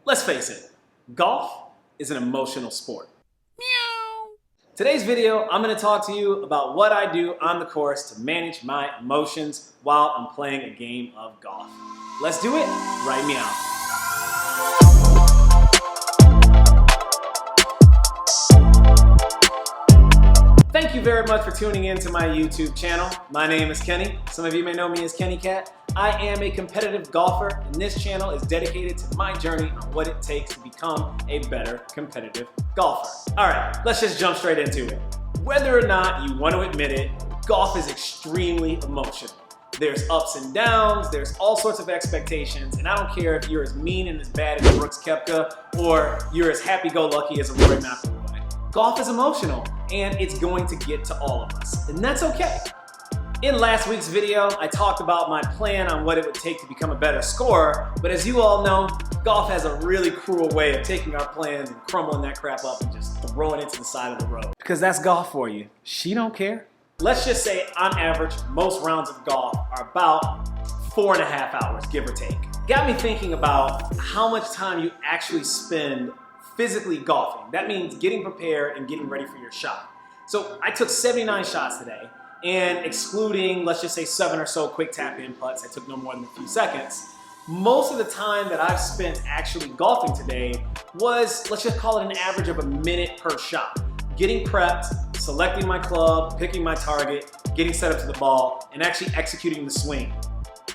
Let's face it, golf is an emotional sport. Today's video, I'm going to talk to you about what I do on the course to manage my emotions while I'm playing a game of golf. Let's do it. Write me out. Thank you very much for tuning in to my YouTube channel. My name is Kenny. Some of you may know me as Kennie Kat. I am a competitive golfer, and this channel is dedicated to my journey on what it takes to become a better competitive golfer. All right, let's just jump straight into it. Whether or not you want to admit it, golf is extremely emotional. There's ups and downs, there's all sorts of expectations, and I don't care if you're as mean and as bad as Brooks Koepka or you're as happy-go-lucky as a Rory McIlroy. Golf is emotional, and it's going to get to all of us, and that's okay. In last week's video, I talked about my plan on what it would take to become a better scorer, but as you all know, golf has a really cruel way of taking our plans and crumbling that crap up and just throwing it to the side of the road. Because that's golf for you. She don't care. Let's just say, on average, most rounds of golf are about 4.5 hours, give or take. Got me thinking about how much time you actually spend physically golfing. That means getting prepared and getting ready for your shot. So I took 79 shots today, and excluding, let's just say, 7 or so quick tap-in putts, I took no more than a few seconds. Most of the time that I've spent actually golfing today was, let's just call it an average of a minute per shot. Getting prepped, selecting my club, picking my target, getting set up to the ball, and actually executing the swing.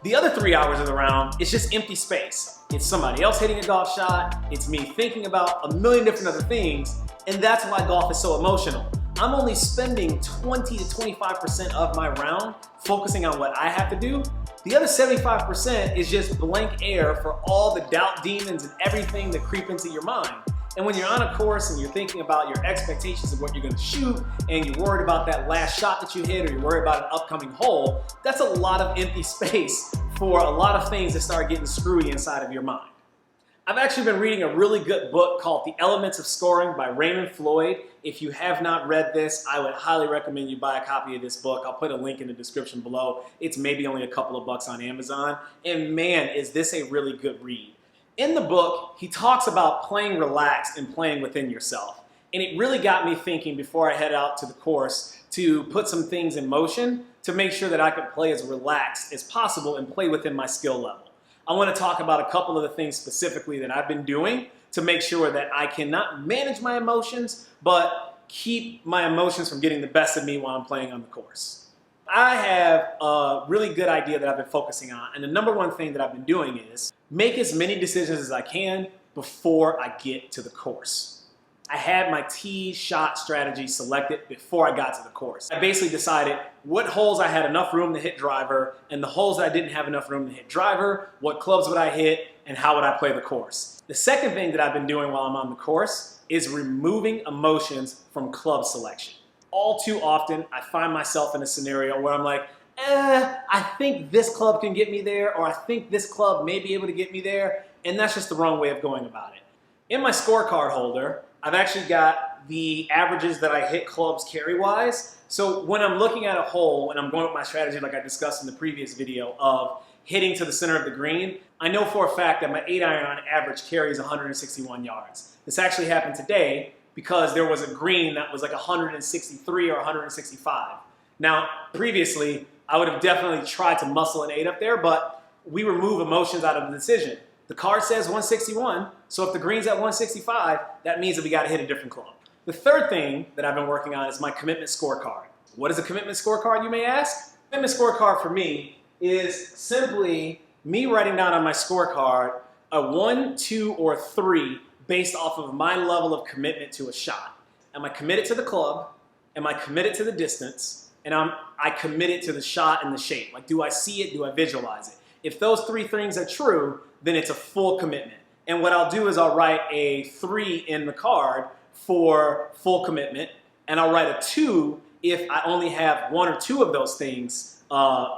The other 3 hours of the round, it's just empty space. It's somebody else hitting a golf shot, it's me thinking about a million different other things, and that's why golf is so emotional. I'm only spending 20 to 25% of my round focusing on what I have to do. The other 75% is just blank air for all the doubt demons and everything that creep into your mind. And when you're on a course and you're thinking about your expectations of what you're going to shoot, and you're worried about that last shot that you hit, or you're worried about an upcoming hole, that's a lot of empty space for a lot of things that start getting screwy inside of your mind. I've actually been reading a really good book called The Elements of Scoring by Raymond Floyd. If you have not read this, I would highly recommend you buy a copy of this book. I'll put a link in the description below. It's maybe only a couple of bucks on Amazon. And man, is this a really good read. In the book, he talks about playing relaxed and playing within yourself. And it really got me thinking before I head out to the course to put some things in motion to make sure that I could play as relaxed as possible and play within my skill level. I want to talk about a couple of the things specifically that I've been doing to make sure that I can not manage my emotions, but keep my emotions from getting the best of me while I'm playing on the course. I have a really good idea that I've been focusing on, and the number one thing that I've been doing is make as many decisions as I can before I get to the course. I had my tee shot strategy selected before I got to the course. I basically decided what holes I had enough room to hit driver, and the holes that I didn't have enough room to hit driver, what clubs would I hit, and how would I play the course. The second thing that I've been doing while I'm on the course is removing emotions from club selection. All too often, I find myself in a scenario where I'm like, I think this club can get me there, or I think this club may be able to get me there, and that's just the wrong way of going about it. In my scorecard holder, I've actually got the averages that I hit clubs carry-wise. So when I'm looking at a hole and I'm going with my strategy like I discussed in the previous video of hitting to the center of the green, I know for a fact that my 8-iron on average carries 161 yards. This actually happened today because there was a green that was like 163 or 165. Now, previously, I would have definitely tried to muscle an 8 up there, but we remove emotions out of the decision. The card says 161, so if the green's at 165, that means that we got to hit a different club. The third thing that I've been working on is my commitment scorecard. What is a commitment scorecard, you may ask? Commitment scorecard for me is simply me writing down on my scorecard a 1, 2, or 3 based off of my level of commitment to a shot. Am I committed to the club? Am I committed to the distance? And I committed to the shot and the shape. Like, do I see it? Do I visualize it? If those 3 things are true, then it's a full commitment. And what I'll do is I'll write a 3 in the card for full commitment, and I'll write a 2 if I only have 1 or 2 of those things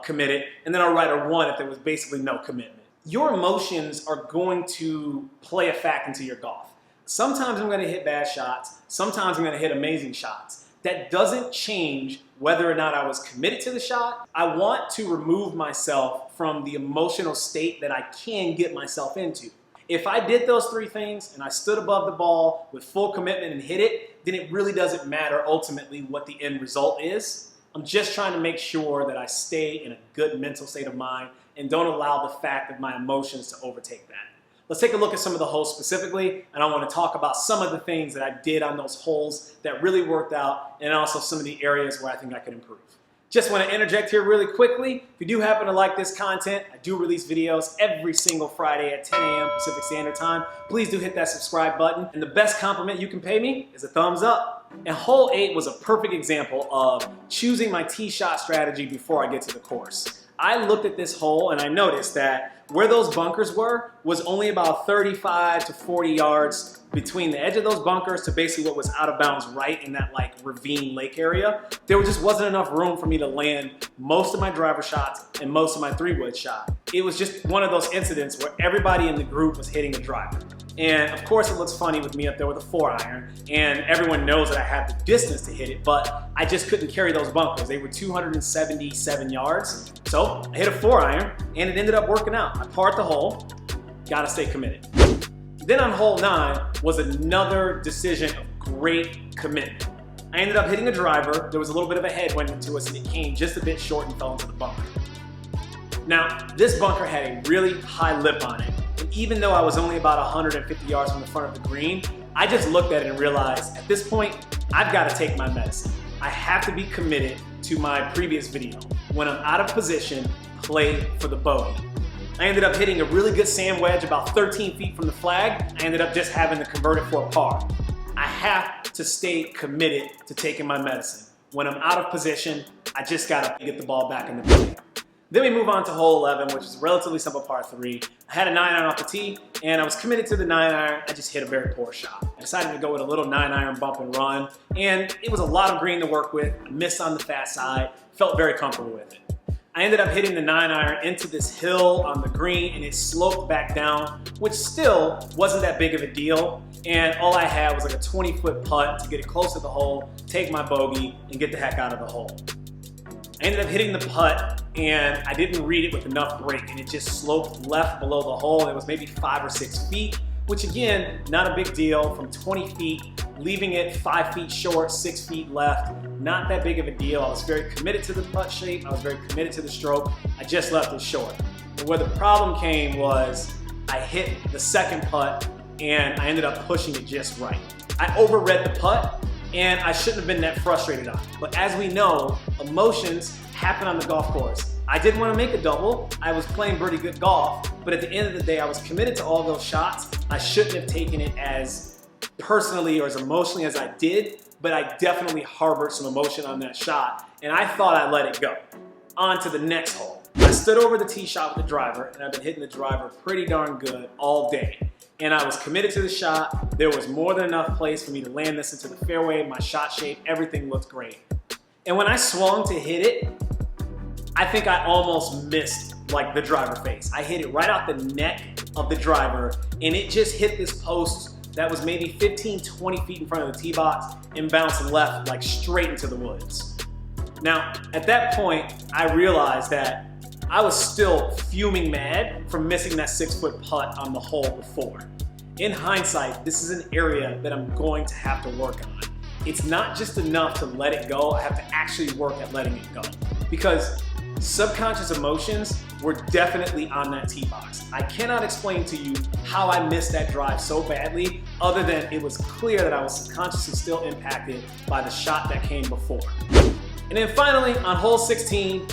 committed, and then I'll write a 1 if there was basically no commitment. Your emotions are going to play a fact into your golf. Sometimes I'm going to hit bad shots, sometimes I'm going to hit amazing shots. That doesn't change whether or not I was committed to the shot. I want to remove myself from the emotional state that I can get myself into. If I did those three things and I stood above the ball with full commitment and hit it, then it really doesn't matter ultimately what the end result is. I'm just trying to make sure that I stay in a good mental state of mind and don't allow the fact of my emotions to overtake that. Let's take a look at some of the holes specifically, and I want to talk about some of the things that I did on those holes that really worked out, and also some of the areas where I think I could improve. Just want to interject here really quickly. If you do happen to like this content, I do release videos every single Friday at 10 a.m. Pacific Standard Time. Please do hit that subscribe button. And the best compliment you can pay me is a thumbs up. And hole 8 was a perfect example of choosing my tee shot strategy before I get to the course. I looked at this hole and I noticed that where those bunkers were was only about 35 to 40 yards between the edge of those bunkers to basically what was out of bounds right in that like ravine lake area. There just wasn't enough room for me to land most of my driver shots and most of my 3-wood shot. It was just one of those incidents where everybody in the group was hitting a driver. And of course it looks funny with me up there with a 4-iron, and everyone knows that I have the distance to hit it, but I just couldn't carry those bunkers. They were 277 yards. So I hit a 4-iron and it ended up working out. I parred the hole, gotta stay committed. Then on hole 9 was another decision of great commitment. I ended up hitting a driver. There was a little bit of a headwind into us and it came just a bit short and fell into the bunker. Now, this bunker had a really high lip on it. And even though I was only about 150 yards from the front of the green, I just looked at it and realized at this point, I've got to take my medicine. I have to be committed to my previous video. When I'm out of position, play for the bogey. I ended up hitting a really good sand wedge about 13 feet from the flag. I ended up just having to convert it for a par. I have to stay committed to taking my medicine. When I'm out of position, I just gotta get the ball back in the play. Then we move on to hole 11, which is a relatively simple par 3. I had a 9-iron off the tee, and I was committed to the 9-iron. I just hit a very poor shot. I decided to go with a little 9-iron bump and run, and it was a lot of green to work with. I missed on the fast side, felt very comfortable with it. I ended up hitting the 9-iron into this hill on the green, and it sloped back down, which still wasn't that big of a deal. And all I had was like a 20-foot putt to get it close to the hole, take my bogey, and get the heck out of the hole. I ended up hitting the putt, and I didn't read it with enough break, and it just sloped left below the hole. It was maybe 5 or 6 feet, which again, not a big deal. From 20 feet, leaving it 5 feet short, 6 feet left, not that big of a deal. I was very committed to the putt shape. I was very committed to the stroke. I just left it short. But where the problem came was I hit the second putt, and I ended up pushing it just right. I overread the putt, and I shouldn't have been that frustrated on it. But as we know, emotions happen on the golf course. I did want to make a double. I was playing pretty good golf, but at the end of the day, I was committed to all those shots. I shouldn't have taken it as personally or as emotionally as I did, but I definitely harbored some emotion on that shot, and I thought I let it go. On to the next hole. I stood over the tee shot with the driver, and I've been hitting the driver pretty darn good all day. And I was committed to the shot. There was more than enough place for me to land this into the fairway, my shot shape, everything looked great. And when I swung to hit it, I think I almost missed like the driver face. I hit it right out the neck of the driver, and it just hit this post that was maybe 15, 20 feet in front of the tee box and bounced left like straight into the woods. Now, at that point, I realized that I was still fuming mad from missing that 6-foot putt on the hole before. In hindsight, this is an area that I'm going to have to work on. It's not just enough to let it go, I have to actually work at letting it go. Because subconscious emotions were definitely on that tee box. I cannot explain to you how I missed that drive so badly, other than it was clear that I was subconsciously still impacted by the shot that came before. And then finally, on hole 16,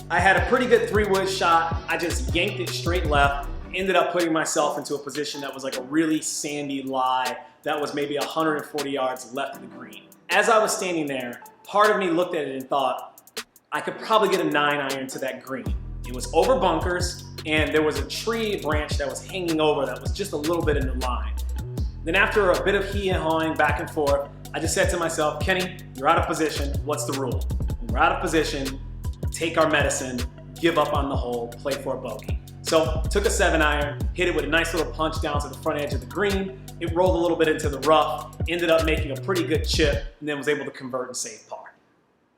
I had a pretty good 3-wood shot. I just yanked it straight left, ended up putting myself into a position that was like a really sandy lie that was maybe 140 yards left of the green. As I was standing there, part of me looked at it and thought, I could probably get a 9-iron to that green. It was over bunkers, and there was a tree branch that was hanging over that was just a little bit in the line. Then after a bit of he and hawing back and forth, I just said to myself, Kenny, you're out of position. What's the rule? When we're out of position, take our medicine, give up on the hole, play for a bogey. So took a 7-iron, hit it with a nice little punch down to the front edge of the green. It rolled a little bit into the rough, ended up making a pretty good chip, and then was able to convert and save par.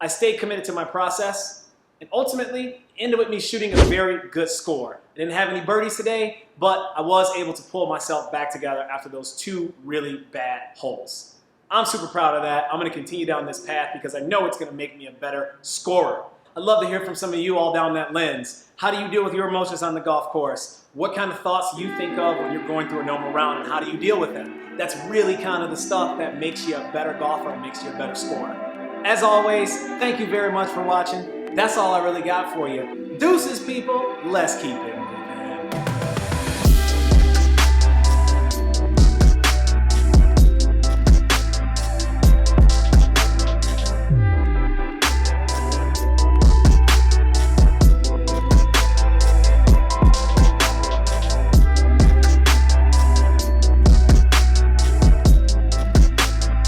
I stayed committed to my process, And ultimately, it ended with me shooting a very good score. I didn't have any birdies today, but I was able to pull myself back together after those 2 really bad holes. I'm super proud of that. I'm going to continue down this path because I know it's going to make me a better scorer. I'd love to hear from some of you all down that lens. How do you deal with your emotions on the golf course? What kind of thoughts do you think of when you're going through a normal round, and how do you deal with them? That's really kind of the stuff that makes you a better golfer and makes you a better scorer. As always, thank you very much for watching. That's all I really got for you. Deuces, people. Let's keep it